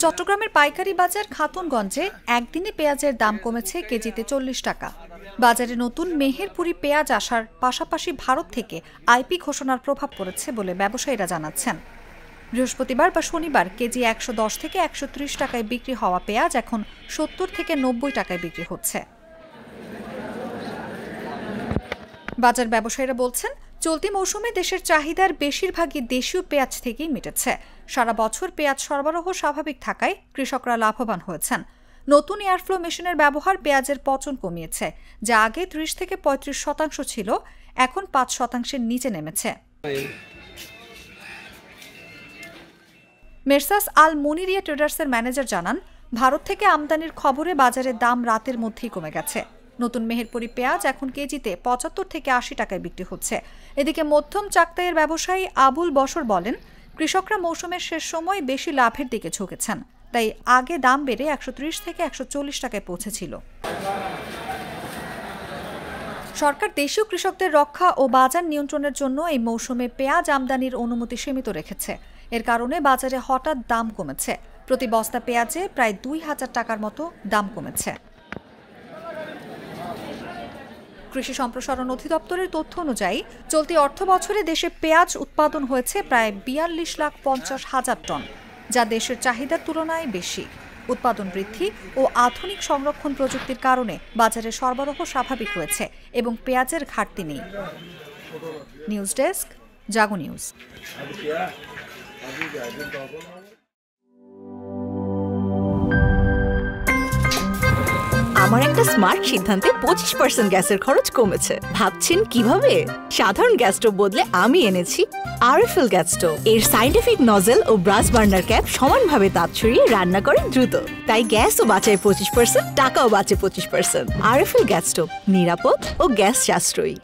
চট্টগ্রামের পাইকারি বাজার খাতুনগঞ্জে একদিনে পেঁয়াজের দাম কমেছে কেজিতে ৪০ টাকা। বাজারে নতুন মেহেরপুরি পেঁয়াজ আসার পাশাপাশি ভারত থেকে আইপি ঘোষণার প্রভাব পড়েছে বলে ব্যবসায়ীরা জানাচ্ছেন। বৃহস্পতিবার বা শনিবার কেজি ১১০ থেকে ১৩০ টাকায় বিক্রি হওয়া পেঁয়াজ এখন ৭০ থেকে ৯০ টাকায় বিক্রি হচ্ছে। বাজার ব্যবসায়ীরা বলছেন, চলতি মৌসুমে দেশের চাহিদার বেশিরভাগই দেশীয় পেঁয়াজ থেকেই মিটেছে। সারা বছর পেঁয়াজ সরবরাহ স্বাভাবিক থাকায় কৃষকরা লাভবান হয়েছেন। নতুন এয়ারফ্লো মেশিনের ব্যবহার পেঁয়াজের পচন কমিয়েছে, যা আগে ৩০ থেকে ৩৫% ছিল, এখন ৫%-এর নিচে নেমেছে। মেসার্স আল মুনিরিয়া ট্রেডার্সের ম্যানেজার জানান, ভারত থেকে আমদানির খবরে বাজারের দাম রাতের মধ্যেই কমে গেছে। নতুন মেহেরপুরি পেঁয়াজ এখন কেজিতে ৭৫ থেকে ৮০ টাকায় বিক্রি হচ্ছে। এদিকে মধ্যম চাকতাইয়ের ব্যবসায়ী আবুল বশর বলেন, কৃষকরা মৌসুমের শেষ সময় বেশি লাভের দিকে ঝুঁকেছেন, তাই আগে দাম বেড়ে ১৩০ থেকে ১৪০ টাকায় পৌঁছেছিল। সরকার দেশীয় কৃষকদের রক্ষা ও বাজার নিয়ন্ত্রণের জন্য এই মৌসুমে পেঁয়াজ আমদানির অনুমতি সীমিত রেখেছে। এর কারণে বাজারে হঠাৎ দাম কমেছে। প্রতি বস্তা পেঁয়াজে প্রায় ২,০০০ টাকার মতো দাম কমেছে। কৃষি সম্প্রসারণ অধিদপ্তরের তথ্য অনুযায়ী চলতি অর্থবছরে দেশে পেঁয়াজ উৎপাদন হয়েছে প্রায় ৪২,৫০,০০০ টন, যা দেশের চাহিদার তুলনায় বেশি। উৎপাদন বৃদ্ধি ও আধুনিক সংরক্ষণ প্রযুক্তির কারণে বাজারে সরবরাহ স্বাভাবিক হয়েছে এবং পেঁয়াজের ঘাটতি নেই। নিউজ ডেস্ক, জাগো নিউজ। আমার একটা স্মার্ট সিদ্ধান্তে 25% গ্যাসের খরচ কমেছে। ভাবছেন কিভাবে? সাধারণ গ্যাস স্টোভ বদলে আমি এনেছি আরএফএল গ্যাস স্টোভ। এর সাইন্টিফিক নজল ও ব্রাস বার্নার ক্যাপ সমানভাবে তাপ ছড়িয়ে রান্না করে দ্রুত, তাই গ্যাসও বাঁচায় 25%, টাকাও বাঁচে 25%। আরএফএল গ্যাস স্টোভ নিরাপদ ও গ্যাস সাশ্রয়ী।